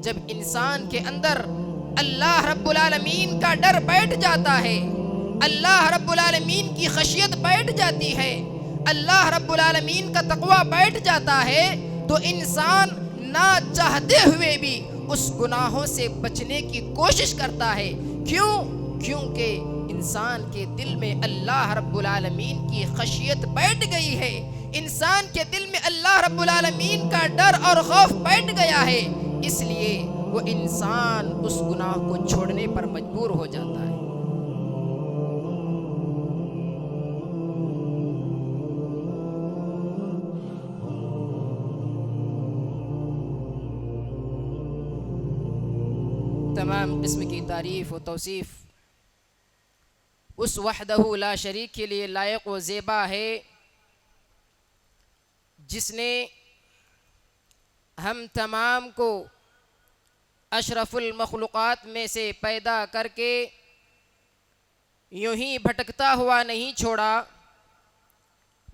جب انسان کے اندر اللہ رب العالمین کا ڈر بیٹھ جاتا ہے، اللہ رب العالمین کی خشیت بیٹھ جاتی ہے، اللہ رب العالمین کا تقوی بیٹھ جاتا ہے، تو انسان نہ چاہتے ہوئے بھی اس گناہوں سے بچنے کی کوشش کرتا ہے۔ کیونکہ انسان کے دل میں اللہ رب العالمین کی خشیت بیٹھ گئی ہے، انسان کے دل میں اللہ رب العالمین کا ڈر اور خوف بیٹھ گیا ہے، اس لیے وہ انسان اس گناہ کو چھوڑنے پر مجبور ہو جاتا ہے۔ تمام قسم کی تعریف و توصیف اس وحدہ لا شریک کے لیے لائق و زیبا ہے، جس نے ہم تمام کو اشرف المخلوقات میں سے پیدا کر کے یوں ہی بھٹکتا ہوا نہیں چھوڑا،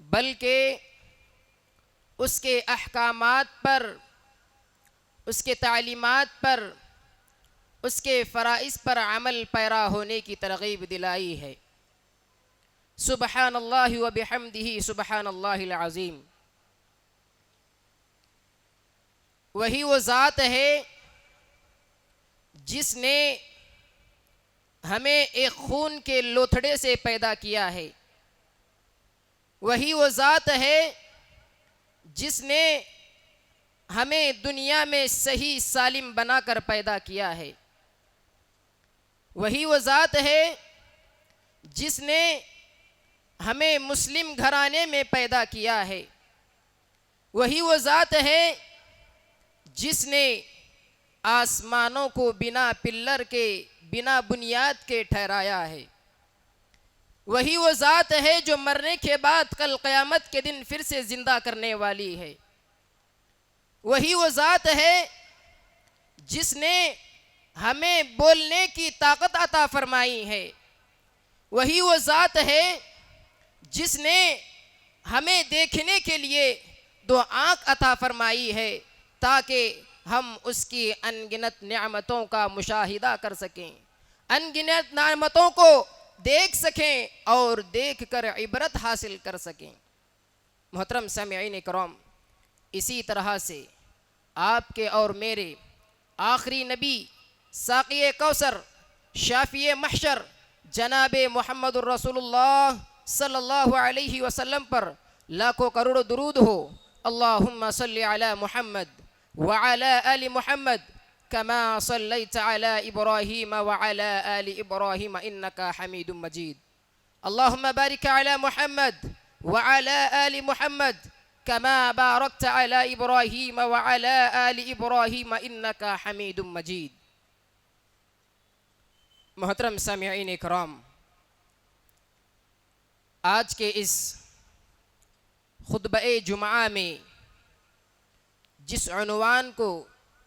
بلکہ اس کے احکامات پر، اس کے تعلیمات پر، اس کے فرائض پر عمل پیرا ہونے کی ترغیب دلائی ہے۔ سبحان اللہ و بحمدہ سبحان اللہ العظیم۔ وہی وہ ذات ہے جس نے ہمیں ایک خون کے لوتھڑے سے پیدا کیا ہے، وہی وہ ذات ہے جس نے ہمیں دنیا میں صحیح سالم بنا کر پیدا کیا ہے، وہی وہ ذات ہے جس نے ہمیں مسلم گھرانے میں پیدا کیا ہے، وہی وہ ذات ہے جس نے آسمانوں کو بنا پلر کے، بنا بنیاد کے ٹھہرایا ہے، وہی وہ ذات ہے جو مرنے کے بعد کل قیامت کے دن پھر سے زندہ کرنے والی ہے، وہی وہ ذات ہے جس نے ہمیں بولنے کی طاقت عطا فرمائی ہے، وہی وہ ذات ہے جس نے ہمیں دیکھنے کے لیے دو آنکھ عطا فرمائی ہے تاکہ ہم اس کی انگنت نعمتوں کا مشاہدہ کر سکیں، انگنت نعمتوں کو دیکھ سکیں اور دیکھ کر عبرت حاصل کر سکیں۔ محترم سامعین کرام، اسی طرح سے آپ کے اور میرے آخری نبی، ساقی کوثر، شافی محشر، جناب محمد الرسول اللہ صلی اللہ علیہ وسلم پر لاکھوں کروڑ درود ہو۔ اللہم صلی علی محمد وعلی آل محمد کما صلیت علی ابراہیم وعلی آل ابراہیم انکا حمید مجید۔ اللہم بارک علی محمد وعلی آل محمد کما بارکت علی ابراہیم وعلی آل ابراہیم انکا حمید مجید۔ محترم سامعین کرام، آج کے اس خطبہ جمعہ میں جس عنوان کو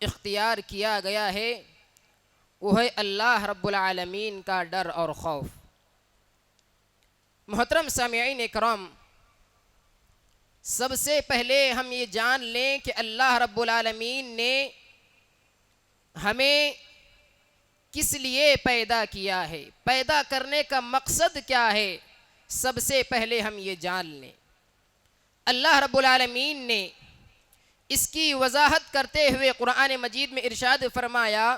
اختیار کیا گیا ہے وہ ہے اللہ رب العالمین کا ڈر اور خوف۔ محترم سامعین کرام، سب سے پہلے ہم یہ جان لیں کہ اللہ رب العالمین نے ہمیں کس لیے پیدا کیا ہے، پیدا کرنے کا مقصد کیا ہے، سب سے پہلے ہم یہ جان لیں۔ اللہ رب العالمین نے اس کی وضاحت کرتے ہوئے قرآن مجید میں ارشاد فرمایا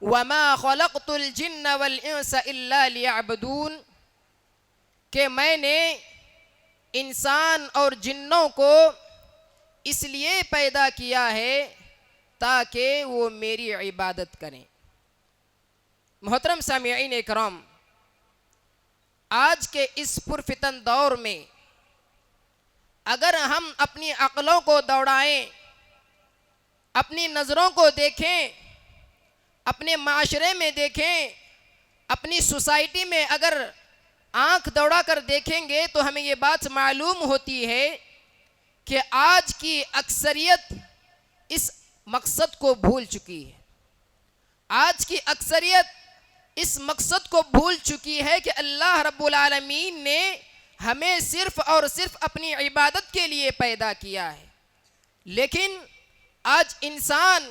وَمَا خَلَقْتُ الْجِنَّ وَالْإِنسَ إِلَّا لِيَعْبُدُونَ، کہ میں نے انسان اور جنوں کو اس لیے پیدا کیا ہے تاکہ وہ میری عبادت کریں۔ محترم سامعین کرام، آج کے اس پرفتن دور میں اگر ہم اپنی عقلوں کو دوڑائیں، اپنی نظروں کو دیکھیں، اپنے معاشرے میں دیکھیں، اپنی سوسائٹی میں اگر آنکھ دوڑا کر دیکھیں گے تو ہمیں یہ بات معلوم ہوتی ہے کہ آج کی اکثریت اس مقصد کو بھول چکی ہے۔ آج کی اکثریت اس مقصد کو بھول چکی ہے کہ اللہ رب العالمین نے ہمیں صرف اور صرف اپنی عبادت کے لیے پیدا کیا ہے، لیکن آج انسان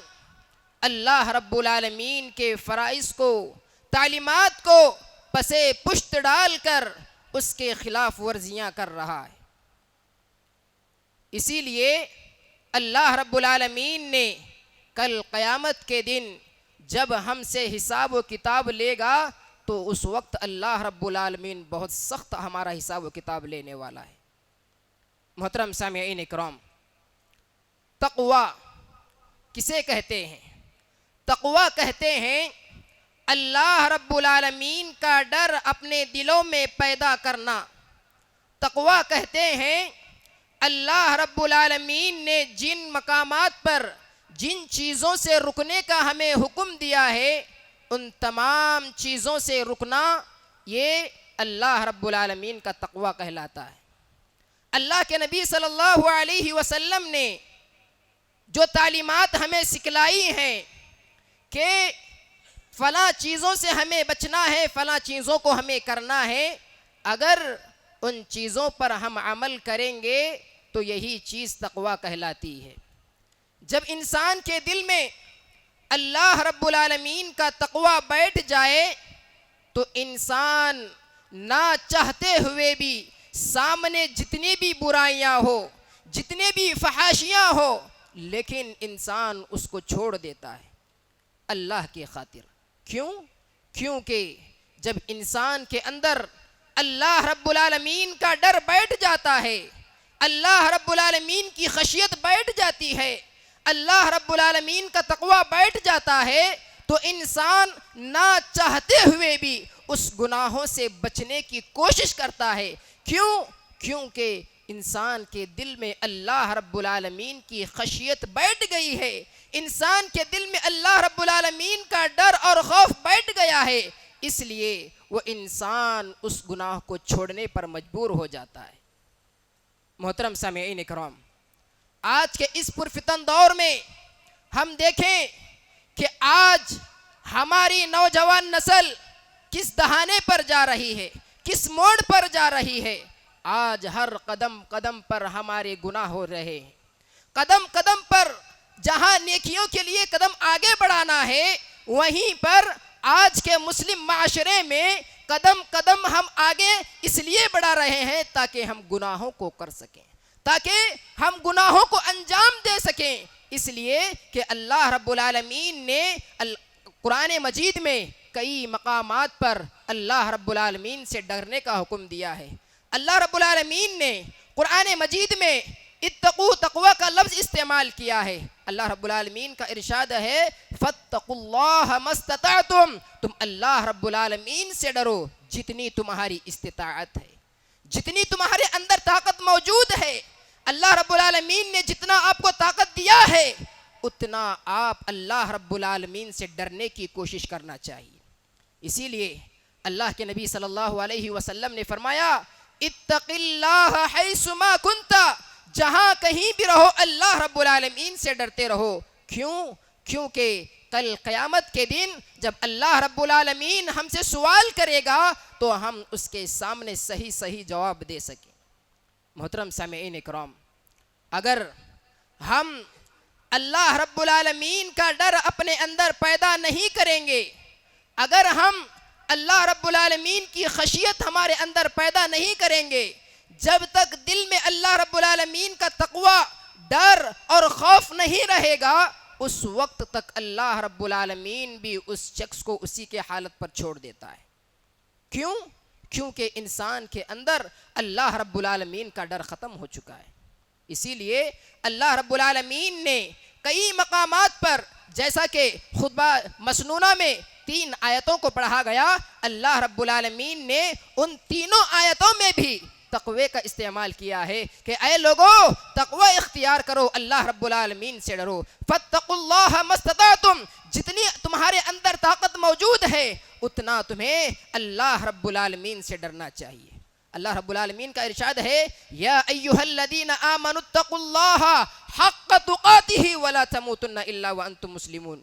اللہ رب العالمین کے فرائض کو، تعلیمات کو پسے پشت ڈال کر اس کے خلاف ورزیاں کر رہا ہے۔ اسی لیے اللہ رب العالمین نے کل قیامت کے دن جب ہم سے حساب و کتاب لے گا تو اس وقت اللہ رب العالمین بہت سخت ہمارا حساب و کتاب لینے والا ہے۔ محترم سامعین اکرام، تقوی کسے کہتے ہیں؟ تقوی کہتے ہیں اللہ رب العالمین کا ڈر اپنے دلوں میں پیدا کرنا۔ تقوی کہتے ہیں اللہ رب العالمین نے جن مقامات پر جن چیزوں سے رکنے کا ہمیں حکم دیا ہے ان تمام چیزوں سے رکنا، یہ اللہ رب العالمین کا تقوی کہلاتا ہے۔ اللہ کے نبی صلی اللہ علیہ وسلم نے جو تعلیمات ہمیں سکھلائی ہیں کہ فلاں چیزوں سے ہمیں بچنا ہے، فلاں چیزوں کو ہمیں کرنا ہے، اگر ان چیزوں پر ہم عمل کریں گے تو یہی چیز تقوی کہلاتی ہے۔ جب انسان کے دل میں اللہ رب العالمین کا تقوی بیٹھ جائے تو انسان نہ چاہتے ہوئے بھی سامنے جتنی بھی برائیاں ہو، جتنے بھی فحاشیاں ہو، لیکن انسان اس کو چھوڑ دیتا ہے اللہ کی خاطر۔ کیوں؟ کیونکہ جب انسان کے اندر اللہ رب العالمین کا ڈر بیٹھ جاتا ہے، اللہ رب العالمین کی خشیت بیٹھ جاتی ہے، اللہ رب العالمین کا تقوی بیٹھ جاتا ہے تو انسان نہ چاہتے ہوئے بھی اس گناہوں سے بچنے کی کوشش کرتا ہے۔ کیوں؟ کیونکہ انسان کے دل میں اللہ رب العالمین کی خشیت بیٹھ گئی ہے، انسان کے دل میں اللہ رب العالمین کا ڈر اور خوف بیٹھ گیا ہے، اس لیے وہ انسان اس گناہ کو چھوڑنے پر مجبور ہو جاتا ہے۔ محترم سامعین اکرام، آج کے اس پرفتن دور میں ہم دیکھیں کہ آج ہماری نوجوان نسل کس دہانے پر جا رہی ہے، کس موڑ پر جا رہی ہے۔ آج ہر قدم قدم پر ہمارے گناہ ہو رہے ہیں، قدم قدم پر جہاں نیکیوں کے لیے قدم آگے بڑھانا ہے وہیں پر آج کے مسلم معاشرے میں قدم قدم ہم آگے اس لیے بڑھا رہے ہیں تاکہ ہم گناہوں کو کر سکیں، تاکہ ہم گناہوں کو انجام دے سکیں۔ اس لیے کہ اللہ رب العالمین نے قرآن مجید میں کئی مقامات پر اللہ رب العالمین سے ڈرنے کا حکم دیا ہے۔ اللہ رب العالمین نے قرآن مجید میں اتقوا تقوی کا لفظ استعمال کیا ہے۔ اللہ رب العالمین کا ارشاد ہے فاتقوا اللہ ما استطعتم، تم اللہ رب العالمین سے ڈرو جتنی تمہاری استطاعت ہے، جتنی تمہارے اندر طاقت موجود ہے۔ اللہ رب العالمین نے جتنا آپ کو طاقت دیا ہے اتنا آپ اللہ رب العالمین سے ڈرنے کی کوشش کرنا چاہیے۔ اسی لیے اللہ کے نبی صلی اللہ علیہ وسلم نے فرمایا اتق اللہ حیث ما کنت، جہاں کہیں بھی رہو اللہ رب العالمین سے ڈرتے رہو۔ کیوں؟ کیونکہ کل قیامت کے دن جب اللہ رب العالمین ہم سے سوال کرے گا تو ہم اس کے سامنے صحیح صحیح جواب دے سکیں۔ محترم سامعین اکرام، اگر ہم اللہ رب العالمین کا ڈر اپنے اندر پیدا نہیں کریں گے، اگر ہم اللہ رب العالمین کی خشیت ہمارے اندر پیدا نہیں کریں گے، جب تک دل میں اللہ رب العالمین کا تقوی، ڈر اور خوف نہیں رہے گا اس وقت تک اللہ رب العالمین بھی اس شخص کو اسی کے حالت پر چھوڑ دیتا ہے۔ کیوں؟ کیونکہ انسان کے اندر اللہ رب العالمین کا ڈر ختم ہو چکا ہے۔ اسی لیے اللہ رب العالمین نے کئی مقامات پر، جیسا کہ خطبہ مسنونہ میں 3 آیتوں کو پڑھا گیا، اللہ رب العالمین نے ان تینوں آیتوں میں بھی تقوی کا استعمال کیا ہے کہ اے لوگو تقوی اختیار کرو، اللہ رب العالمین سے ڈرو۔ فاتقوا اللہ ما استطعتم، جتنی تمہارے اندر طاقت موجود ہے اتنا تمہیں اللہ رب العالمین سے ڈرنا چاہیے۔ اللہ رب العالمین کا ارشاد ہے یا ایھا الذین آمنوا اتقوا اللہ حق تقاتہ ولا تموتن الا وانتم مسلمون،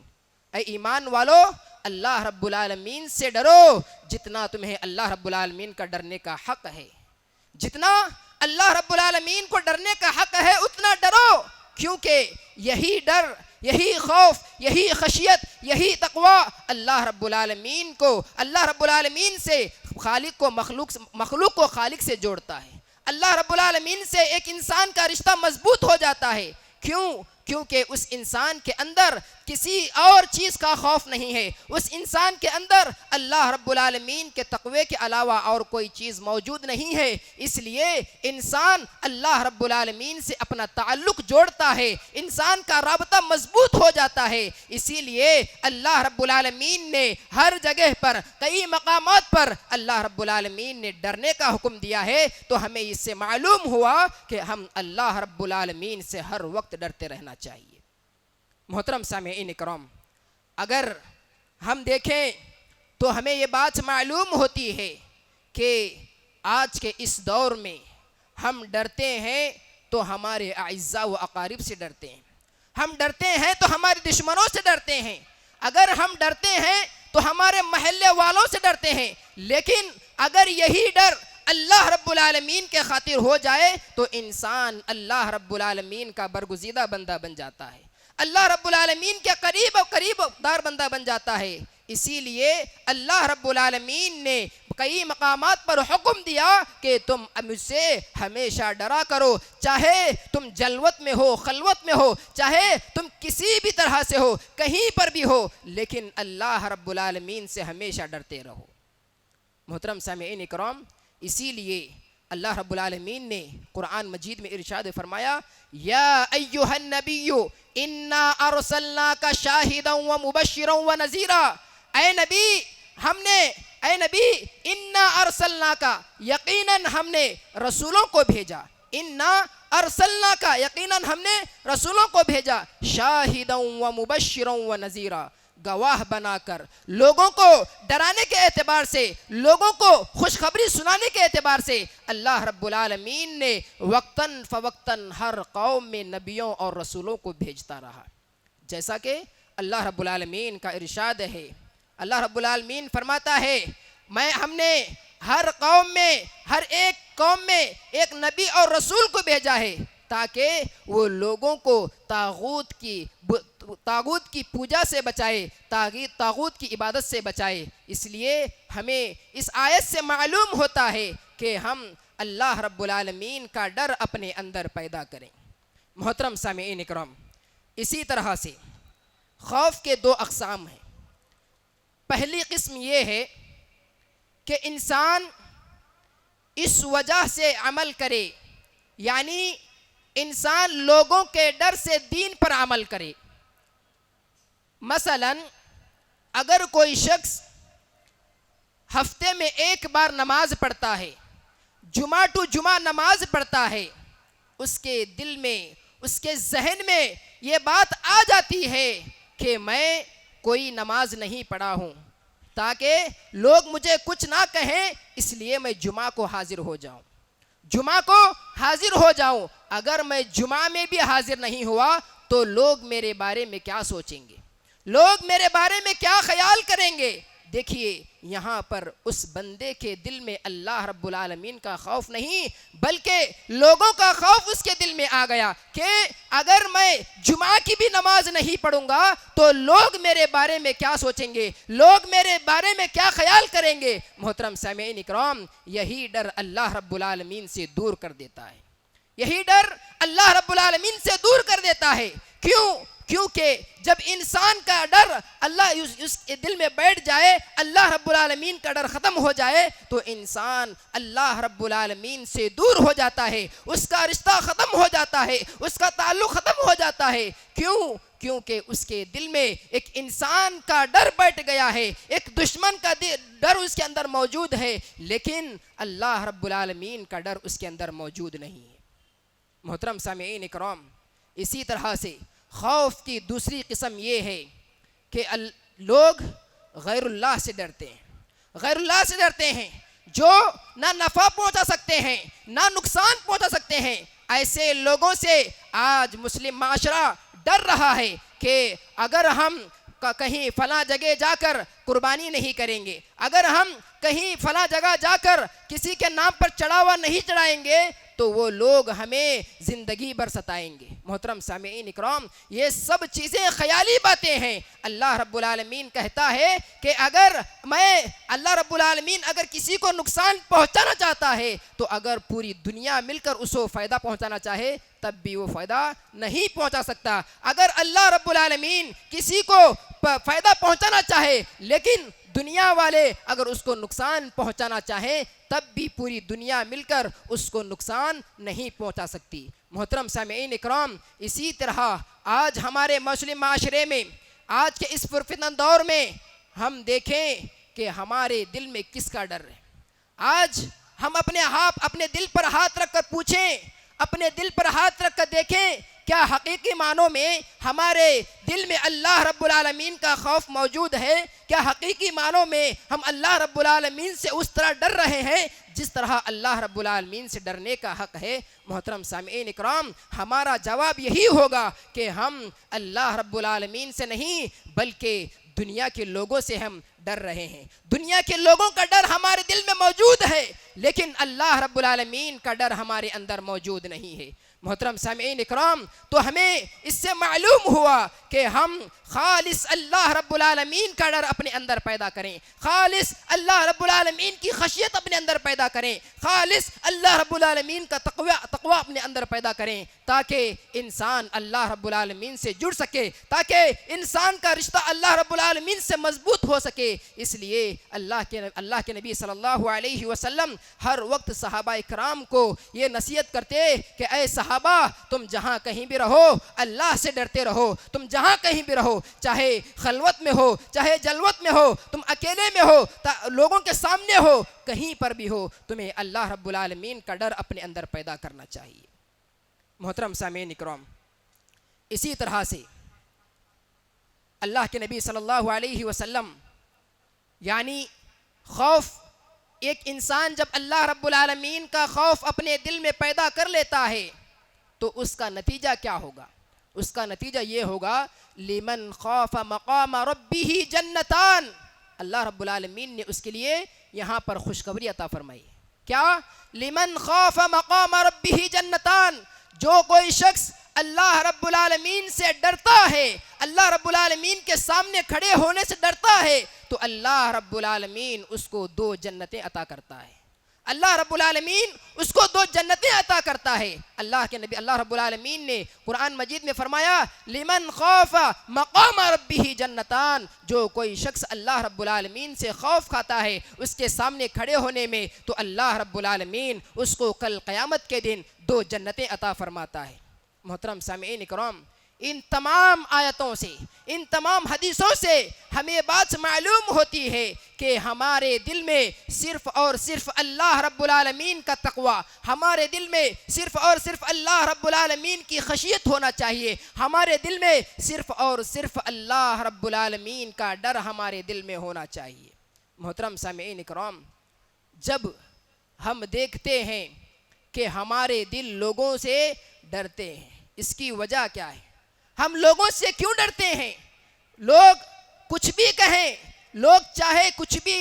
اے ایمان والو اللہ رب العالمین سے ڈرو جتنا تمہیں اللہ رب العالمین کا ڈرنے کا حق ہے، جتنا اللہ رب العالمین کو ڈرنے کا حق ہے اتنا ڈرو، کیونکہ یہی ڈر، یہی خوف، یہی خشیت، یہی تقوی اللہ رب العالمین سے خالق کو مخلوق کو خالق سے جوڑتا ہے۔ اللہ رب العالمین سے ایک انسان کا رشتہ مضبوط ہو جاتا ہے۔ کیونکہ اس انسان کے اندر کسی اور چیز کا خوف نہیں ہے، اس انسان کے اندر اللہ رب العالمین کے تقوی کے علاوہ اور کوئی چیز موجود نہیں ہے۔ اس لیے انسان اللہ رب العالمین سے اپنا تعلق جوڑتا ہے، انسان کا رابطہ مضبوط ہو جاتا ہے۔ اسی لیے اللہ رب العالمین نے ہر جگہ پر، کئی مقامات پر اللہ رب العالمین نے ڈرنے کا حکم دیا ہے، تو ہمیں اس سے معلوم ہوا کہ ہم اللہ رب العالمین سے ہر وقت ڈرتے رہنا چاہیے۔ محترم سامعین اکرام، اگر ہم دیکھیں تو ہمیں یہ بات معلوم ہوتی ہے کہ آج کے اس دور میں ہم ڈرتے ہیں تو ہمارے اعزاء و اقارب سے ڈرتے ہیں، ہم ڈرتے ہیں تو ہمارے دشمنوں سے ڈرتے ہیں، اگر ہم ڈرتے ہیں تو ہمارے محلے والوں سے ڈرتے ہیں۔ لیکن اگر یہی ڈر اللہ رب العالمین کے خاطر ہو جائے تو انسان اللہ رب العالمین کا برگزیدہ بندہ بن جاتا ہے، اللہ رب العالمین کے قریب دار بندہ بن جاتا ہے۔ اسی لیے اللہ رب العالمین نے کئی مقامات پر حکم دیا کہ تم مجھ سے ہمیشہ ڈرا کرو، چاہے تم جلوت میں ہو، خلوت میں ہو، چاہے تم کسی بھی طرح سے ہو، کہیں پر بھی ہو، لیکن اللہ رب العالمین سے ہمیشہ ڈرتے رہو۔ محترم سامعین اکرام، اسی لیے اللہ رب العالمین نے قرآن مجید میں ارشاد فرمایا، یا ایہا النبی انا ارسلناک شاہدا ومبشرا ونذیرا، اے نبی انا ارسلناک، یقیناً ہم نے رسولوں کو بھیجا، انا ارسلناک، یقیناً ہم نے رسولوں کو بھیجا، شاہدا ومبشرا ونذیرا، گواہ بنا کر، لوگوں کو ڈرانے کے اعتبار سے، لوگوں کو خوشخبری سنانے کے اعتبار سے اللہ رب العالمین نے وقتاً فوقتاً ہر قوم میں نبیوں اور رسولوں کو بھیجتا رہا۔ جیسا کہ اللہ رب العالمین کا ارشاد ہے، اللہ رب العالمین فرماتا ہے، ہم نے ہر ایک قوم میں ایک نبی اور رسول کو بھیجا ہے تاکہ وہ لوگوں کو طاغوت کی پوجا سے بچائے، طاغوت کی عبادت سے بچائے۔ اس لیے ہمیں اس آیت سے معلوم ہوتا ہے کہ ہم اللہ رب العالمین کا ڈر اپنے اندر پیدا کریں۔ محترم سامعین اکرام، اسی طرح سے خوف کے دو اقسام ہیں۔ پہلی قسم یہ ہے کہ انسان اس وجہ سے عمل کرے، یعنی انسان لوگوں کے ڈر سے دین پر عمل کرے۔ مثلا اگر کوئی شخص ہفتے میں ایک بار نماز پڑھتا ہے، جمعہ ٹو جمعہ نماز پڑھتا ہے، اس کے دل میں، اس کے ذہن میں یہ بات آ جاتی ہے کہ میں کوئی نماز نہیں پڑھا ہوں، تاکہ لوگ مجھے کچھ نہ کہیں، اس لیے میں جمعہ کو حاضر ہو جاؤں۔ اگر میں جمعہ میں بھی حاضر نہیں ہوا تو لوگ میرے بارے میں کیا سوچیں گے، لوگ میرے بارے میں کیا خیال کریں گے۔ دیکھیے یہاں پر اس بندے کے دل میں اللہ رب العالمین کا خوف نہیں بلکہ لوگوں کا خوف اس کے دل میں آ گیا کہ اگر میں جمعہ کی بھی نماز نہیں پڑھوں گا تو لوگ میرے بارے میں کیا سوچیں گے، لوگ میرے بارے میں کیا خیال کریں گے۔ محترم سامعین اکرام، یہی ڈر اللہ رب العالمین سے دور کر دیتا ہے، یہی ڈر اللہ رب العالمین سے دور کر دیتا ہے۔ کیونکہ جب انسان کا ڈر اس کے دل میں بیٹھ جائے، اللہ رب العالمین کا ڈر ختم ہو جائے تو انسان اللہ رب العالمین سے دور ہو جاتا ہے، اس کا رشتہ ختم ہو جاتا ہے، اس کا تعلق ختم ہو جاتا ہے۔ کیونکہ اس کے دل میں ایک انسان کا ڈر بیٹھ گیا ہے، ایک دشمن کا ڈر اس کے اندر موجود ہے، لیکن اللہ رب العالمین کا ڈر اس کے اندر موجود نہیں ہے۔ محترم سامعین اکرام، اسی طرح سے خوف کی دوسری قسم یہ ہے کہ لوگ غیر اللہ سے ڈرتے ہیں، جو نہ نفع پہنچا سکتے ہیں نہ نقصان پہنچا سکتے ہیں۔ ایسے لوگوں سے آج مسلم معاشرہ ڈر رہا ہے کہ اگر ہم کہیں فلاں جگہ جا کر قربانی نہیں کریں گے، اگر ہم کہیں فلاں جگہ جا کر کسی کے نام پر چڑھاوا نہیں چڑھائیں گے تو وہ لوگ ہمیں زندگی بھر ستائیں گے۔ محترم سامعین اکرام، یہ سب چیزیں خیالی باتیں ہیں۔ اللہ رب العالمین کہتا ہے کہ اللہ رب العالمین اگر کسی کو نقصان پہنچانا چاہتا ہے تو اگر پوری دنیا مل کر اس کو فائدہ پہنچانا چاہے تب بھی وہ فائدہ نہیں پہنچا سکتا۔ اگر اللہ رب العالمین کسی کو فائدہ پہنچانا چاہے لیکن دنیا والے اگر اس کو نقصان پہنچانا چاہیں تب بھی پوری دنیا مل کر اس کو نقصان نہیں پہنچا سکتی۔ محترم سامعین اکرام، اسی طرح آج ہمارے مسلم معاشرے میں، آج کے اس پرفتن دور میں ہم دیکھیں کہ ہمارے دل میں کس کا ڈر ہے۔ آج ہم اپنے دل پر ہاتھ رکھ کر پوچھیں، اپنے دل پر ہاتھ رکھ کر دیکھیں، کیا حقیقی معنوں میں ہمارے دل میں اللہ رب العالمین کا خوف موجود ہے؟ کیا حقیقی معنوں میں ہم اللہ رب العالمین سے اس طرح ڈر رہے ہیں جس طرح اللہ رب العالمین سے ڈرنے کا حق ہے؟ محترم سامعین اکرام، ہمارا جواب یہی ہوگا کہ ہم اللہ رب العالمین سے نہیں بلکہ دنیا کے لوگوں سے ہم ڈر رہے ہیں۔ دنیا کے لوگوں کا ڈر ہمارے دل میں موجود ہے لیکن اللہ رب العالمین کا ڈر ہمارے اندر موجود نہیں ہے۔ محترم سامعین اکرام، تو ہمیں اس سے معلوم ہوا کہ ہم خالص اللہ رب العالمین کا ڈر اپنے اندر پیدا کریں، خالص اللہ رب العالمین کی خشیت اپنے اندر پیدا کریں، خالص اللہ رب العالمین کا تقوی اپنے اندر پیدا کریں تاکہ انسان اللہ رب العالمین سے جڑ سکے، تاکہ انسان کا رشتہ اللہ رب العالمین سے مضبوط ہو سکے۔ اس لیے اللہ کے نبی صلی اللہ علیہ وسلم ہر وقت صحابہ اکرام کو یہ نصیحت کرتے کہ اے صحابہ، تم جہاں کہیں بھی رہو اللہ سے ڈرتے رہو۔ تم جہاں کہیں بھی رہو، چاہے خلوت میں ہو چاہے جلوت میں ہو، تم اکیلے میں ہو لوگوں کے سامنے ہو، کہیں پر بھی ہو، تمہیں اللہ رب العالمین کا ڈر اپنے اندر پیدا کرنا چاہیے۔ محترم سامعین اکرام، اسی طرح سے اللہ کے نبی صلی اللہ علیہ وسلم یعنی خوف، ایک انسان جب اللہ رب العالمین کا خوف اپنے دل میں پیدا کر لیتا ہے تو اس کا نتیجہ کیا ہوگا؟ اس کا نتیجہ یہ ہوگا لمن خاف مقام ربہ جنتان۔ اللہ رب العالمین نے اس کے لیے یہاں پر خوشخبری عطا فرمائی۔ کیا؟ لمن خاف مقام ربہ جنتان، جو کوئی شخص اللہ رب العالمین سے ڈرتا ہے، اللہ رب العالمین کے سامنے کھڑے ہونے سے ڈرتا ہے تو اللہ رب العالمین اس کو 2 جنتیں عطا کرتا ہے۔ اللہ رب العالمین اس کو 2 جنتیں عطا کرتا ہے۔ اللہ کے نبی اللہ رب العالمین نے قرآن مجید میں فرمایا لمن خاف مقام ربہ جنتان، جو کوئی شخص اللہ رب العالمین سے خوف کھاتا ہے اس کے سامنے کھڑے ہونے میں تو اللہ رب العالمین اس کو کل قیامت کے دن 2 جنتیں عطا فرماتا ہے۔ محترم سامعین اکرام، ان تمام آیتوں سے، ان تمام حدیثوں سے ہمیں بات معلوم ہوتی ہے کہ ہمارے دل میں صرف اور صرف اللہ رب العالمین کا تقوی، ہمارے دل میں صرف اور صرف اللہ رب العالمین کی خشیت ہونا چاہیے، ہمارے دل میں صرف اور صرف اللہ رب العالمین کا ڈر ہمارے دل میں ہونا چاہیے۔ محترم سامعین اکرام، جب ہم دیکھتے ہیں کہ ہمارے دل لوگوں سے ڈرتے ہیں، اس کی وجہ کیا ہے؟ ہم لوگوں سے کیوں ڈرتے ہیں؟ لوگ کچھ بھی کہیں، لوگ چاہے کچھ بھی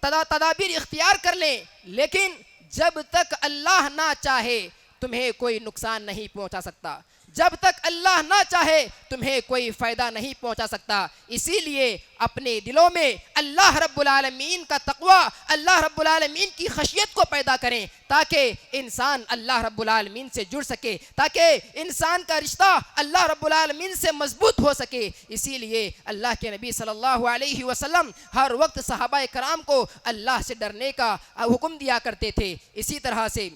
تدابیر اختیار کر لیں، لیکن جب تک اللہ نہ چاہے تمہیں کوئی نقصان نہیں پہنچا سکتا، جب تک اللہ نہ چاہے تمہیں کوئی فائدہ نہیں پہنچا سکتا۔ اسی لیے اپنے دلوں میں اللہ رب العالمین کا تقوی، اللہ رب العالمین کی خشیت کو پیدا کریں تاکہ انسان اللہ رب العالمین سے جڑ سکے، تاکہ انسان کا رشتہ اللہ رب العالمین سے مضبوط ہو سکے۔ اسی لیے اللہ کے نبی صلی اللہ علیہ وسلم ہر وقت صحابہ کرام کو اللہ سے ڈرنے کا حکم دیا کرتے تھے۔ اسی طرح سے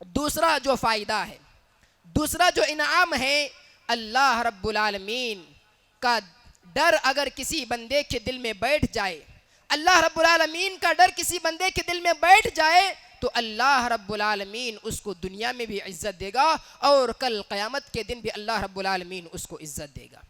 دوسرا جو فائدہ ہے، دوسرا جو انعام ہے، اللہ رب العالمین کا ڈر اگر کسی بندے کے دل میں بیٹھ جائے، اللہ رب العالمین کا ڈر کسی بندے کے دل میں بیٹھ جائے تو اللہ رب العالمین اس کو دنیا میں بھی عزت دے گا اور کل قیامت کے دن بھی اللہ رب العالمین اس کو عزت دے گا۔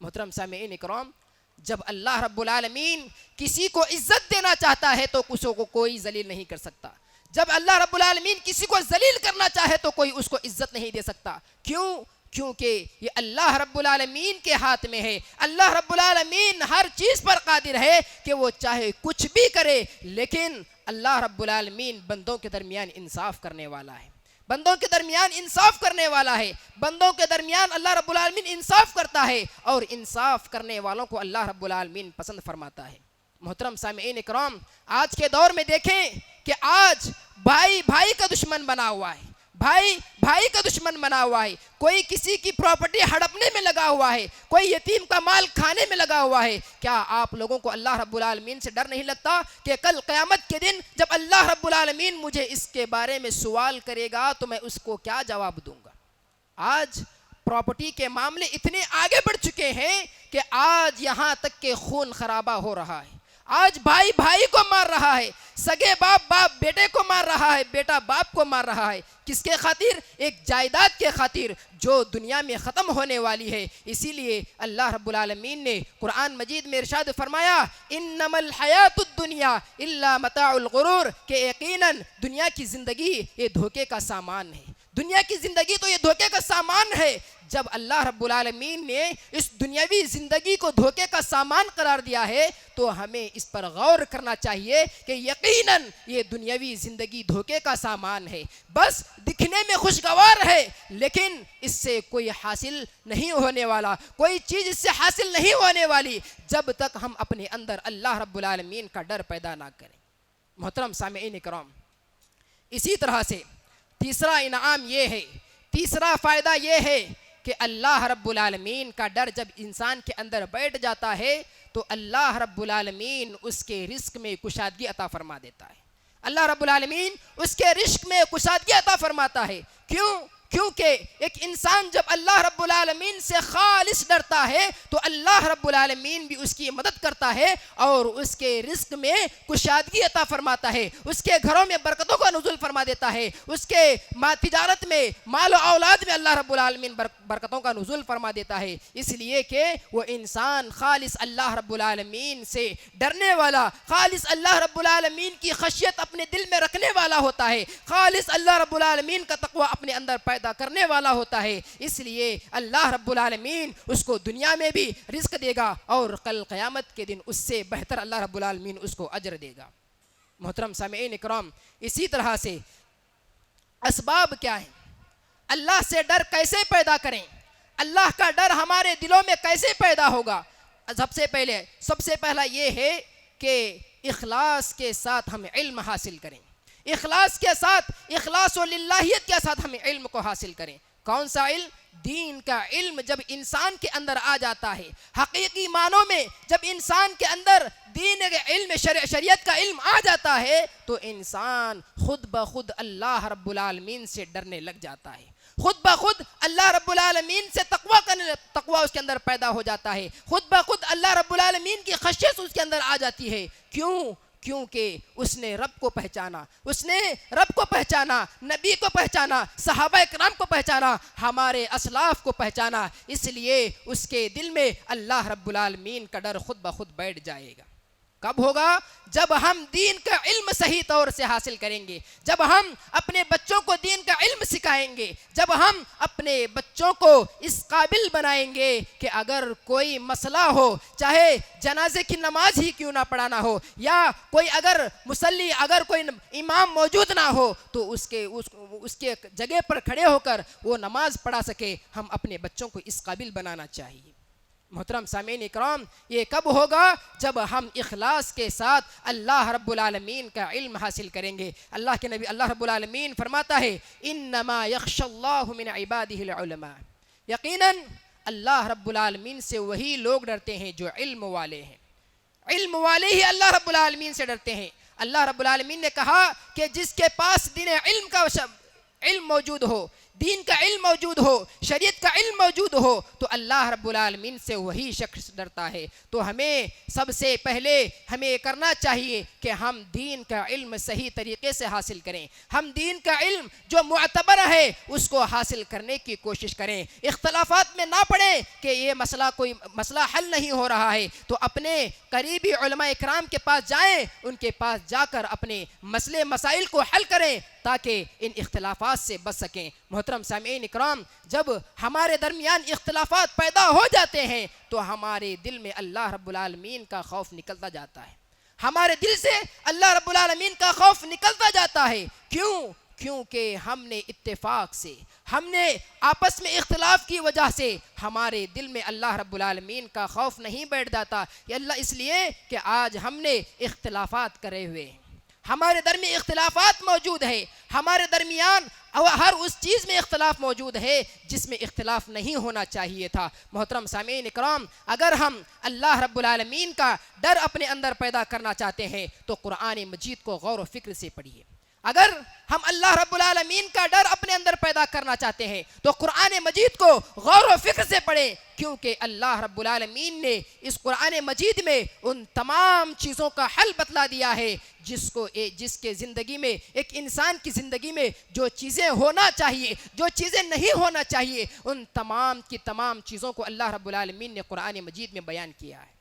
محترم سامعین اکرام، جب اللہ رب العالمین کسی کو عزت دینا چاہتا ہے تو اس کو کوئی ذلیل نہیں کر سکتا، جب اللہ رب العالمین کسی کو ذلیل کرنا چاہے تو کوئی اس کو عزت نہیں دے سکتا۔ کیوں؟ کیونکہ یہ اللہ رب العالمین کے ہاتھ میں ہے۔ اللہ رب العالمین ہر چیز پر قادر ہے کہ وہ چاہے کچھ بھی کرے، لیکن اللہ رب العالمین بندوں کے درمیان انصاف کرنے والا ہے۔ بندوں کے درمیان انصاف کرنے والا ہے، بندوں کے درمیان اللہ رب العالمین انصاف کرتا ہے، اور انصاف کرنے والوں کو اللہ رب العالمین پسند فرماتا ہے۔ محترم سامعین اکرام، آج کے دور میں دیکھیں کہ آج بھائی بھائی کا دشمن بنا ہوا ہے، بھائی بھائی کا دشمن بنا ہوا ہے، کوئی کسی کی پراپرٹی ہڑپنے میں لگا ہوا ہے، کوئی یتیم کا مال کھانے میں لگا ہوا ہے۔ کیا آپ لوگوں کو اللہ رب العالمین سے ڈر نہیں لگتا کہ کل قیامت کے دن جب اللہ رب العالمین مجھے اس کے بارے میں سوال کرے گا تو میں اس کو کیا جواب دوں گا؟ آج پراپرٹی کے معاملے اتنے آگے بڑھ چکے ہیں کہ آج یہاں تک کہ خون خرابہ ہو رہا ہے، آج بھائی بھائی کو مار رہا ہے، سگے باپ باپ بیٹے کو مار رہا ہے، بیٹا باپ کو مار رہا ہے۔ کس کے خاطر؟ ایک جائیداد کے خاطر جو دنیا میں ختم ہونے والی ہے۔ اسی لیے اللہ رب العالمین نے قرآن مجید میں ارشاد فرمایا، انما الحیات الدنیا الا متاع الغرور، کہ یقیناً دنیا کی زندگی یہ دھوکے کا سامان ہے، دنیا کی زندگی تو یہ دھوکے کا سامان ہے۔ جب اللہ رب العالمین نے اس دنیاوی زندگی کو دھوکے کا سامان قرار دیا ہے تو ہمیں اس پر غور کرنا چاہیے کہ یقیناً یہ دنیاوی زندگی دھوکے کا سامان ہے، بس دکھنے میں خوشگوار ہے لیکن اس سے کوئی حاصل نہیں ہونے والا، کوئی چیز اس سے حاصل نہیں ہونے والی جب تک ہم اپنے اندر اللہ رب العالمین کا ڈر پیدا نہ کریں۔ محترم سامعین کرام، اسی طرح سے تیسرا انعام یہ ہے، تیسرا فائدہ یہ ہے کہ اللہ رب العالمین کا ڈر جب انسان کے اندر بیٹھ جاتا ہے تو اللہ رب العالمین اس کے رزق میں کشادگی عطا فرما دیتا ہے۔ اللہ رب العالمین اس کے رزق میں کشادگی عطا فرماتا ہے۔ کیونکہ ایک انسان جب اللہ رب العالمین سے خالص ڈرتا ہے تو اللہ رب العالمین بھی اس کی مدد کرتا ہے اور اس کے رزق میں کشادگی عطا فرماتا ہے، اس کے گھروں میں برکتوں کا نزول فرما دیتا ہے، اس کے تجارت میں، مال و اولاد میں اللہ رب العالمین برکتوں کا نزول فرما دیتا ہے، اس لیے کہ وہ انسان خالص اللہ رب العالمین سے ڈرنے والا، خالص اللہ رب العالمین کی خشیت اپنے دل میں رکھنے والا ہوتا ہے، خالص اللہ رب العالمین کا تقوی اپنے اندر پیدا کرنے والا ہوتا ہے۔ اس لیے اللہ رب العالمین اس کو دنیا میں بھی رزق دے گا اور کل قیامت کے دن اس سے بہتر اللہ رب العالمین اس کو اجر دے گا۔ محترم سامعین اکرام، اسی طرح سے اسباب کیا ہیں؟ اللہ سے ڈر کیسے پیدا کریں؟ اللہ کا ڈر ہمارے دلوں میں کیسے پیدا ہوگا؟ سب سے پہلا یہ ہے کہ اخلاص کے ساتھ ہم علم حاصل کریں، اخلاص کے ساتھ، اخلاص و للہیت کے ساتھ ہم علم کو حاصل کریں۔ کون سا علم؟ دین کا علم جب انسان کے اندر آ جاتا ہے، حقیقی معنوں میں جب انسان کے اندر دین کے علم، شریعت کا علم آ جاتا ہے تو انسان خود بخود اللہ رب العالمین سے ڈرنے لگ جاتا ہے، خود بخود اللہ رب العالمین سے تقوی اس کے اندر پیدا ہو جاتا ہے، خود بخود اللہ رب العالمین کی خشیت اس کے اندر آ جاتی ہے۔ کیونکہ اس نے رب کو پہچانا، اس نے رب کو پہچانا، نبی کو پہچانا، صحابہ کرام کو پہچانا، ہمارے اسلاف کو پہچانا، اس لیے اس کے دل میں اللہ رب العالمین کا ڈر خود بخود بیٹھ جائے گا۔ کب ہوگا؟ جب ہم دین کا علم صحیح طور سے حاصل کریں گے، جب ہم اپنے بچوں کو دین کا علم سکھائیں گے، جب ہم اپنے بچوں کو اس قابل بنائیں گے کہ اگر کوئی مسئلہ ہو، چاہے جنازے کی نماز ہی کیوں نہ پڑھانا ہو، یا کوئی اگر مصلی، اگر کوئی امام موجود نہ ہو تو اس کے جگہ پر کھڑے ہو کر وہ نماز پڑھا سکے، ہم اپنے بچوں کو اس قابل بنانا چاہیے۔ محترم سامعین اکرام، یہ کب ہوگا؟ جب ہم اخلاص کے ساتھ اللہ رب العالمین کا علم حاصل کریں گے۔ اللہ کے نبی اللہ رب العالمین فرماتا ہے، انما یخشی اللہ من عبادہ العلماء، یقیناً اللہ رب العالمین سے وہی لوگ ڈرتے ہیں جو علم والے ہیں، علم والے ہی اللہ رب العالمین سے ڈرتے ہیں۔ اللہ رب العالمین نے کہا کہ جس کے پاس دین علم کا علم موجود ہو، دین کا علم موجود ہو، شریعت کا علم موجود ہو تو اللہ رب العالمین سے وہی شخص ڈرتا ہے۔ تو ہمیں سب سے پہلے ہمیں کرنا چاہیے کہ ہم دین کا علم صحیح طریقے سے حاصل کریں، ہم دین کا علم جو معتبر ہے اس کو حاصل کرنے کی کوشش کریں، اختلافات میں نہ پڑیں کہ یہ کوئی مسئلہ حل نہیں ہو رہا ہے تو اپنے قریبی علماء اکرام کے پاس جائیں، ان کے پاس جا کر اپنے مسئلے مسائل کو حل کریں تاکہ ان اختلافات سے بچ سکیں۔ محترم سامعین اکرام، جب ہمارے درمیان اختلافات پیدا ہو جاتے ہیں تو ہمارے دل میں اللہ رب العالمین کا خوف نکلتا جاتا ہے، ہمارے دل سے اللہ رب العالمین کا خوف نکلتا جاتا ہے۔ کیونکہ ہم نے اتفاق سے، ہم نے آپس میں اختلاف کی وجہ سے ہمارے دل میں اللہ رب العالمین کا خوف نہیں بیٹھ جاتا. یہ اللہ اس لیے کہ آج ہم نے اختلافات کرے ہوئے ہیں، ہمارے درمیان اختلافات موجود ہے، ہمارے درمیان ہر اس چیز میں اختلاف موجود ہے جس میں اختلاف نہیں ہونا چاہیے تھا. محترم سامعین اکرام، اگر ہم اللہ رب العالمین کا ڈر اپنے اندر پیدا کرنا چاہتے ہیں تو قرآن مجید کو غور و فکر سے پڑھیے. اگر ہم اللہ رب العالمین کا ڈر اپنے اندر پیدا کرنا چاہتے ہیں تو قرآن مجید کو غور و فکر سے پڑھیں، کیونکہ اللہ رب العالمین نے اس قرآن مجید میں ان تمام چیزوں کا حل بتلا دیا ہے جس کے زندگی میں، ایک انسان کی زندگی میں جو چیزیں ہونا چاہیے، جو چیزیں نہیں ہونا چاہیے، ان تمام کی تمام چیزوں کو اللہ رب العالمین نے قرآن مجید میں بیان کیا ہے.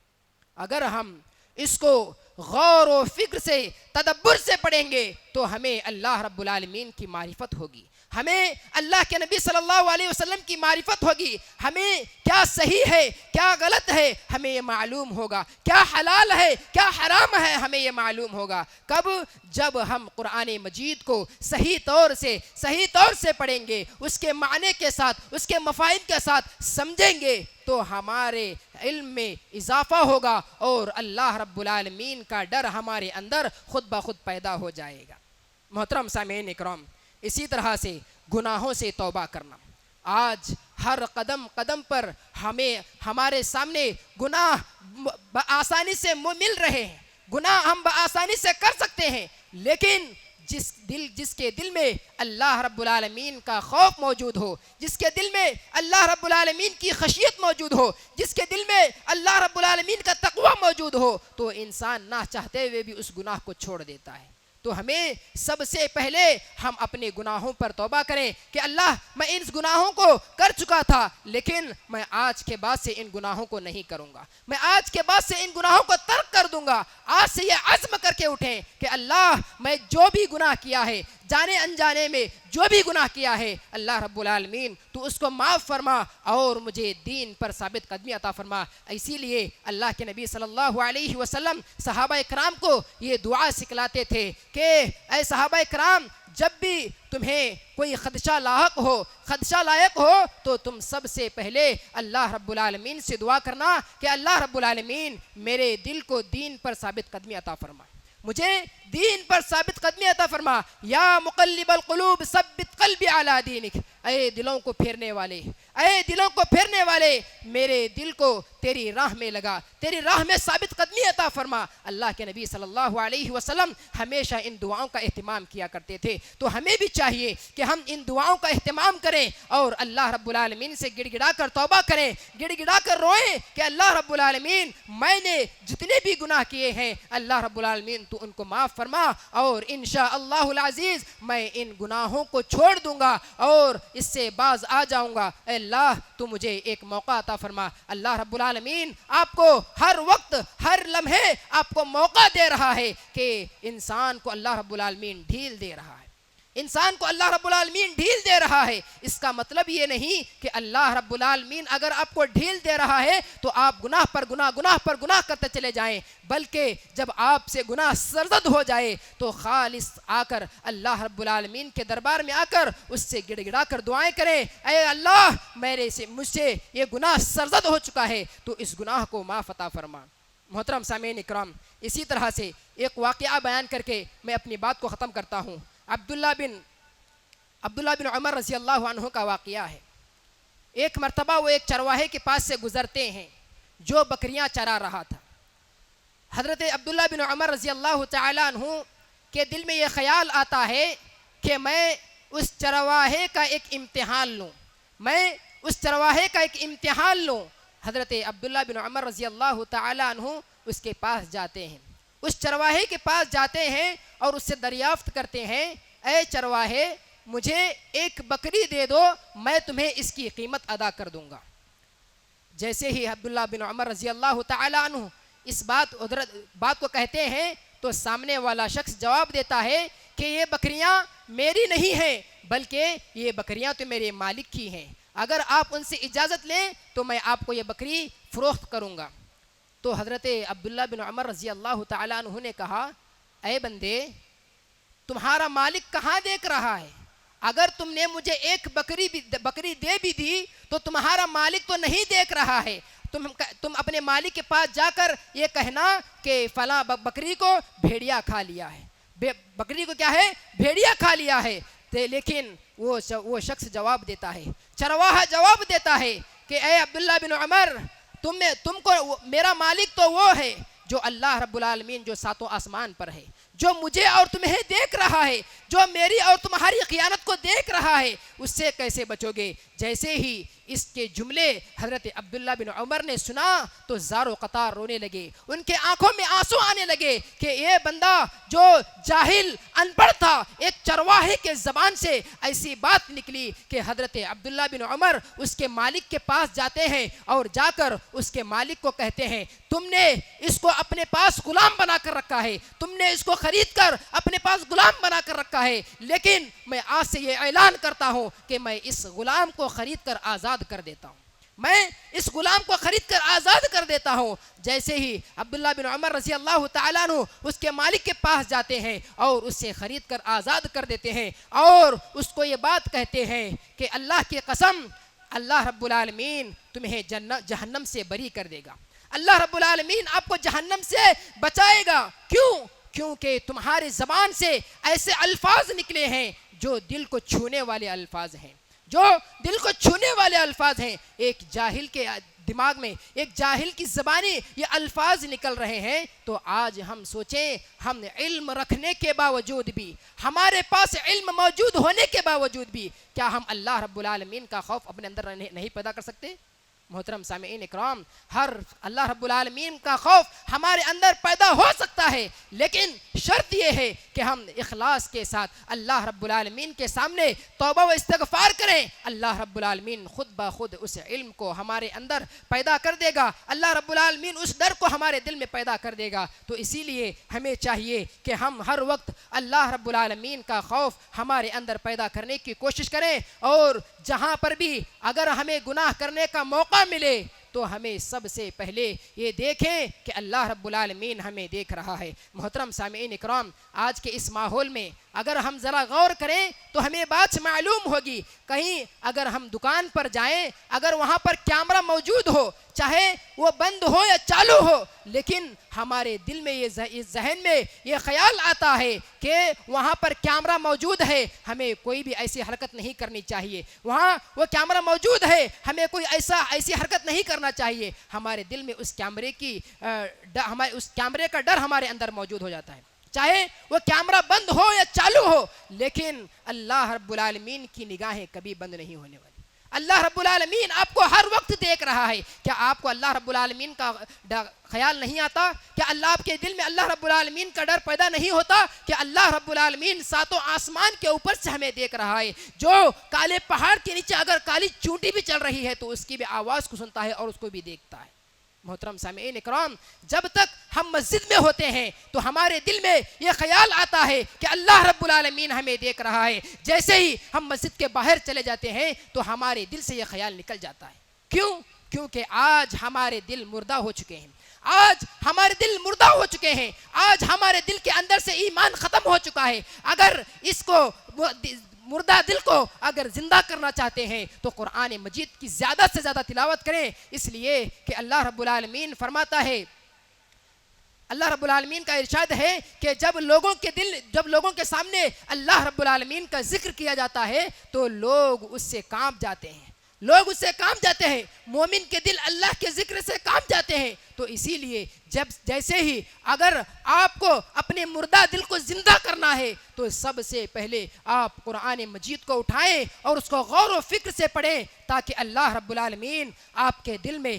اگر ہم اس کو غور و فکر سے، تدبر سے پڑھیں گے تو ہمیں اللہ رب العالمین کی معرفت ہوگی، ہمیں اللہ کے نبی صلی اللہ علیہ وسلم کی معرفت ہوگی، ہمیں کیا صحیح ہے کیا غلط ہے ہمیں یہ معلوم ہوگا، کیا حلال ہے کیا حرام ہے ہمیں یہ معلوم ہوگا. کب؟ جب ہم قرآن مجید کو صحیح طور سے پڑھیں گے، اس کے معنی کے ساتھ، اس کے مفاہیم کے ساتھ سمجھیں گے تو ہمارے علم میں اضافہ ہوگا اور اللہ رب العالمین کا ڈر ہمارے اندر خود بخود پیدا ہو جائے گا. محترم سامعین اکرام، اسی طرح سے گناہوں سے توبہ کرنا. آج ہر قدم قدم پر ہمارے سامنے گناہ بآسانی سے مل رہے ہیں، گناہ ہم بآسانی سے کر سکتے ہیں، لیکن جس کے دل میں اللہ رب العالمین کا خوف موجود ہو، جس کے دل میں اللہ رب العالمین کی خشیت موجود ہو، جس کے دل میں اللہ رب العالمین کا تقوی موجود ہو، تو انسان نہ چاہتے ہوئے بھی اس گناہ کو چھوڑ دیتا ہے. تو ہمیں سب سے پہلے ہم اپنے گناہوں پر توبہ کریں کہ اللہ میں ان گناہوں کو کر چکا تھا، لیکن میں آج کے بعد سے ان گناہوں کو نہیں کروں گا، میں آج کے بعد سے ان گناہوں کو ترک کر دوں گا. آج سے یہ عزم کر کے اٹھیں کہ اللہ میں جو بھی گناہ کیا ہے، جانے انجانے میں جو بھی گناہ کیا ہے، اللہ رب العالمین تو اس کو معاف فرما اور مجھے دین پر ثابت قدمی عطا فرما. اسی لیے اللہ کے نبی صلی اللہ علیہ وسلم صحابہ اکرام کو یہ دعا سکھلاتے تھے کہ اے صحابہ اکرام، جب بھی تمہیں کوئی خدشہ لائق ہو تو تم سب سے پہلے اللہ رب العالمین سے دعا کرنا کہ اللہ رب العالمین میرے دل کو دین پر ثابت قدمی عطا فرما، مجھے دین پر ثابت قدمی عطا فرما. یا مقلب القلوب ثبت قلبی علی دینک، اے دلوں کو پھیرنے والے میرے دل کو تیری راہ میں لگا، تیری راہ میں ثابت قدمی عطا فرما. اللہ کے نبی صلی اللہ علیہ وسلم ہمیشہ ان دعاؤں کا اہتمام کیا کرتے تھے، تو ہمیں بھی چاہیے کہ ہم ان دعاؤں کا اہتمام کریں اور اللہ رب العالمین سے گڑ گڑا کر توبہ کریں، گڑ گڑا کر روئیں کہ اللہ رب العالمین میں نے جتنے بھی گناہ کیے ہیں اللہ رب العالمین تو ان کو معاف فرما، اور انشاءاللہ العزیز میں ان گناہوں کو چھوڑ دوں گا اور اس سے باز آ جاؤں گا. اے اللہ تو مجھے ایک موقع عطا فرما. اللہ رب العالمین آپ کو ہر وقت ہر لمحے آپ کو موقع دے رہا ہے کہ انسان کو اللہ رب العالمین ڈھیل دے رہا ہے، انسان کو اللہ رب العالمین ڈھیل دے رہا ہے. اس کا مطلب یہ نہیں کہ اللہ رب العالمین اگر آپ کو ڈھیل دے رہا ہے تو آپ گناہ پر گناہ کرتے چلے جائیں، بلکہ جب آپ سے گناہ سرزد ہو جائے تو خالص آ کر اللہ رب العالمین کے دربار میں آ کر اس سے گڑ گڑا کر دعائیں کریں، اے اللہ مجھ سے یہ گناہ سرزد ہو چکا ہے تو اس گناہ کو معاف عطا فرما. محترم سامعین اکرام، اسی طرح سے ایک واقعہ بیان کر کے میں اپنی بات کو ختم کرتا ہوں. عبداللہ بن عمر رضی اللہ عنہ کا واقعہ ہے. ایک مرتبہ وہ ایک چرواہے کے پاس سے گزرتے ہیں جو بکریاں چرا رہا تھا. حضرت عبداللہ بن عمر رضی اللہ تعالی عنہ کے دل میں یہ خیال آتا ہے کہ میں اس چرواہے کا ایک امتحان لوں. حضرت عبداللہ بن عمر رضی اللہ تعالی عنہ اس کے پاس جاتے ہیں، اس چرواہے کے پاس جاتے ہیں اور اس سے دریافت کرتے ہیں، اے چرواہے مجھے ایک بکری دے دو، میں تمہیں اس کی قیمت ادا کر دوں گا. جیسے ہی عبداللہ بن عمر رضی اللہ تعالی عنہ اس بات کو کہتے ہیں تو سامنے والا شخص جواب دیتا ہے کہ یہ بکریاں میری نہیں ہیں بلکہ یہ بکریاں تو میرے مالک کی ہیں، اگر آپ ان سے اجازت لیں تو میں آپ کو یہ بکری فروخت کروں گا. تو حضرت عبداللہ بن عمر رضی اللہ تعالی عنہ نے کہا، اے بندے تمہارا مالک کہاں دیکھ رہا ہے؟ اگر تم نے مجھے ایک بکری دے بھی دی تو تمہارا مالک تو نہیں دیکھ رہا ہے. تم اپنے مالک کے پاس جا کر یہ کہنا کہ فلاں بکری کو بھیڑیا کھا لیا ہے، بکری کو کیا ہے؟ بھیڑیا کھا لیا ہے. لیکن وہ شخص جواب دیتا ہے، چرواہا جواب دیتا ہے کہ اے عبداللہ بن عمر، تم کو میرا مالک تو وہ ہے جو اللہ رب العالمین جو ساتوں آسمان پر ہے، جو مجھے اور تمہیں دیکھ رہا ہے، جو میری اور تمہاری خیانت کو دیکھ رہا ہے، اس سے کیسے بچو گے؟ جیسے ہی اس کے جملے حضرت عبداللہ بن عمر نے سنا تو زار و قطار رونے لگے، ان کے آنکھوں میں آنسو آنے لگے کہ یہ بندہ جو جاہل ان پڑھ تھا، ایک چرواہے کے زبان سے ایسی بات نکلی کہ حضرت عبداللہ بن عمر اس کے مالک کے پاس جاتے ہیں اور جا کر اس کے مالک کو کہتے ہیں تم نے اس کو اپنے پاس غلام بنا کر رکھا ہے، تم نے اس کو خرید کر اپنے پاس غلام بنا کر رکھا ہے، لیکن میں آج سے یہ اعلان کرتا ہوں کہ میں اس غلام کو خرید کر آزاد کر دیتا ہوں، میں اس غلام کو خرید کر آزاد کر دیتا ہوں. جیسے ہی عبداللہ بن عمر رضی اللہ تعالیٰ عنہ اس کے مالک کے پاس جاتے ہیں اور اس سے خرید کر آزاد کر دیتے ہیں اور اس کو یہ بات کہتے ہیں کہ اللہ کی قسم، اللہ رب العالمین تمہیں جہنم سے بری کر دے گا، اللہ رب العالمین آپ کو جہنم سے بچائے گا. کیوں؟ کیونکہ تمہارے زبان سے ایسے الفاظ نکلے ہیں جو دل کو چھونے والے الفاظ ہیں، جو دل کو چھونے والے الفاظ ہیں. ایک جاہل کے دماغ میں، ایک جاہل کی زبانی یہ الفاظ نکل رہے ہیں تو آج ہم سوچیں، ہم علم رکھنے کے باوجود بھی، ہمارے پاس علم موجود ہونے کے باوجود بھی، کیا ہم اللہ رب العالمین کا خوف اپنے اندر نہیں پیدا کر سکتے؟ محترم سامعین اکرام، ہر اللہ رب العالمین کا خوف ہمارے اندر پیدا ہو سکتا ہے، لیکن شرط یہ ہے کہ ہم اخلاص کے ساتھ اللہ رب العالمین کے سامنے توبہ و استغفار کریں. اللہ رب العالمین خود بخود اس علم کو ہمارے اندر پیدا کر دے گا، اللہ رب العالمین اس ڈر کو ہمارے دل میں پیدا کر دے گا. تو اسی لیے ہمیں چاہیے کہ ہم ہر وقت اللہ رب العالمین کا خوف ہمارے اندر پیدا کرنے کی کوشش کریں، اور جہاں پر بھی اگر ہمیں گناہ کرنے کا موقع ملے تو ہمیں سب سے پہلے یہ دیکھیں کہ اللہ رب العالمین ہمیں دیکھ رہا ہے. محترم سامعین اکرام، آج کے اس ماحول میں اگر ہم ذرا غور کریں تو ہمیں بات معلوم ہوگی، کہیں اگر ہم دکان پر جائیں، اگر وہاں پر کیمرہ موجود ہو، چاہے وہ بند ہو یا چالو ہو، لیکن ہمارے دل میں یہ ذہن میں یہ خیال آتا ہے کہ وہاں پر کیمرہ موجود ہے، ہمیں کوئی بھی ایسی حرکت نہیں کرنی چاہیے، وہاں وہ کیمرہ موجود ہے، ہمیں کوئی ایسی حرکت نہیں کرنا چاہیے. ہمارے دل میں اس کیمرے کا ڈر ہمارے اندر موجود ہو جاتا ہے، چاہے وہ کیمرہ بند ہو یا چالو ہو، لیکن اللہ رب العالمین کی نگاہیں کبھی بند نہیں ہونے والی. اللہ رب العالمین آپ کو ہر وقت دیکھ رہا ہے. کیا آپ کو اللہ رب العالمین کا خیال نہیں آتا؟ کیا آپ کے دل میں اللہ رب العالمین کا ڈر پیدا نہیں ہوتا کہ اللہ رب العالمین ساتوں آسمان کے اوپر سے ہمیں دیکھ رہا ہے، جو کالے پہاڑ کے نیچے اگر کالی چونٹی بھی چل رہی ہے تو اس کی بھی آواز کو سنتا ہے اور اس کو بھی دیکھتا ہے. محترم سامعین اکرام، جب تک ہم مسجد میں ہوتے ہیں تو ہمارے دل میں یہ خیال آتا ہے کہ اللہ رب العالمین ہمیں دیکھ رہا ہے. جیسے ہی ہم مسجد کے باہر چلے جاتے ہیں تو ہمارے دل سے یہ خیال نکل جاتا ہے. کیوں؟ کیونکہ آج ہمارے دل مردہ ہو چکے ہیں، آج ہمارے دل مردہ ہو چکے ہیں، آج ہمارے دل کے اندر سے ایمان ختم ہو چکا ہے. اگر اس کو مردہ دل کو اگر زندہ کرنا چاہتے ہیں تو قرآن مجید کی زیادہ سے زیادہ تلاوت کریں، اس لیے کہ اللہ رب العالمین فرماتا ہے، اللہ رب العالمین کا ارشاد ہے کہ جب لوگوں کے سامنے اللہ رب العالمین کا ذکر کیا جاتا ہے تو لوگ اس سے کانپ جاتے ہیں، لوگ اس سے کانپ جاتے ہیں. مومن کے دل اللہ کے ذکر سے کانپ جاتے ہیں. تو اسی لیے جیسے ہی اگر آپ کو اپنے مردہ دل کو زندہ کرنا ہے تو سب سے پہلے آپ قرآن مجید کو اٹھائیں اور اس کو غور و فکر سے پڑھیں، تاکہ اللہ رب العالمین آپ کے دل میں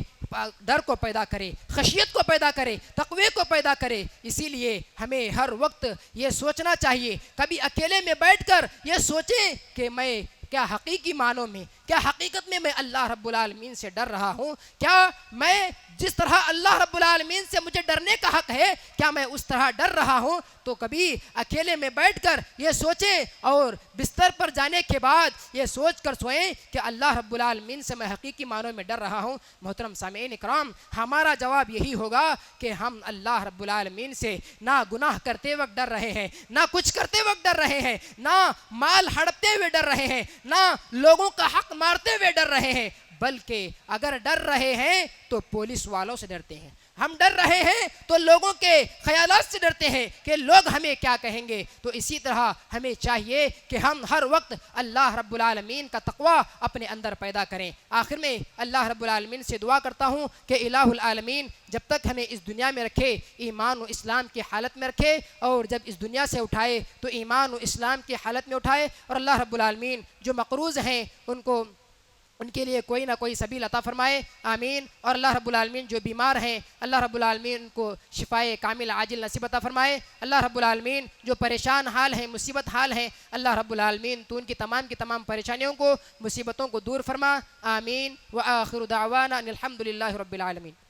ڈر کو پیدا کرے، خشیت کو پیدا کرے، تقوی کو پیدا کرے. اسی لیے ہمیں ہر وقت یہ سوچنا چاہیے، کبھی اکیلے میں بیٹھ کر یہ سوچیں کہ میں کیا حقیقی معنوں میں، کیا حقیقت میں اللہ رب العالمین سے ڈر رہا ہوں؟ کیا میں جس طرح اللہ رب العالمین سے مجھے ڈرنے کا حق ہے، کیا کیا میں اس طرح ڈر رہا ہوں؟ تو کبھی اکیلے میں بیٹھ کر یہ سوچیں اور بستر پر جانے کے بعد یہ سوچ کر سوئیں کہ اللہ رب العالمین سے میں حقیقی معنوں میں ڈر رہا ہوں۔ محترم سامعین اکرام، ہمارا جواب یہی ہوگا کہ ہم اللہ رب العالمین سے نہ گناہ کرتے وقت ڈر رہے ہیں، نہ کچھ کرتے وقت ڈر رہے ہیں، نہ مال ہڑپتے ہوئے ڈر رہے ہیں، نہ لوگوں کا حق مارتے ہوئے ڈر رہے ہیں، بلکہ اگر ڈر رہے ہیں تو پولیس والوں سے ڈرتے ہیں، ہم ڈر رہے ہیں تو لوگوں کے خیالات سے ڈرتے ہیں کہ لوگ ہمیں کیا کہیں گے۔ تو اسی طرح ہمیں چاہیے کہ ہم ہر وقت اللہ رب العالمین کا تقوی اپنے اندر پیدا کریں۔ آخر میں اللہ رب العالمین سے دعا کرتا ہوں کہ الہ العالمین جب تک ہمیں اس دنیا میں رکھے ایمان و اسلام کی حالت میں رکھے، اور جب اس دنیا سے اٹھائے تو ایمان و اسلام کی حالت میں اٹھائے، اور اللہ رب العالمین جو مقروض ہیں ان کے لیے کوئی نہ کوئی سبیل عطا فرمائے، آمین۔ اور اللہ رب العالمین جو بیمار ہیں اللہ رب العالمین ان کو شفائے کامل عاجل نصیب عطا فرمائے، اللہ رب العالمین جو پریشان حال ہیں، مصیبت حال ہیں، اللہ رب العالمین تو ان کی تمام پریشانیوں کو، مصیبتوں کو دور فرما، آمین۔ وآخر دعوانا ان الحمد للہ رب العالمین۔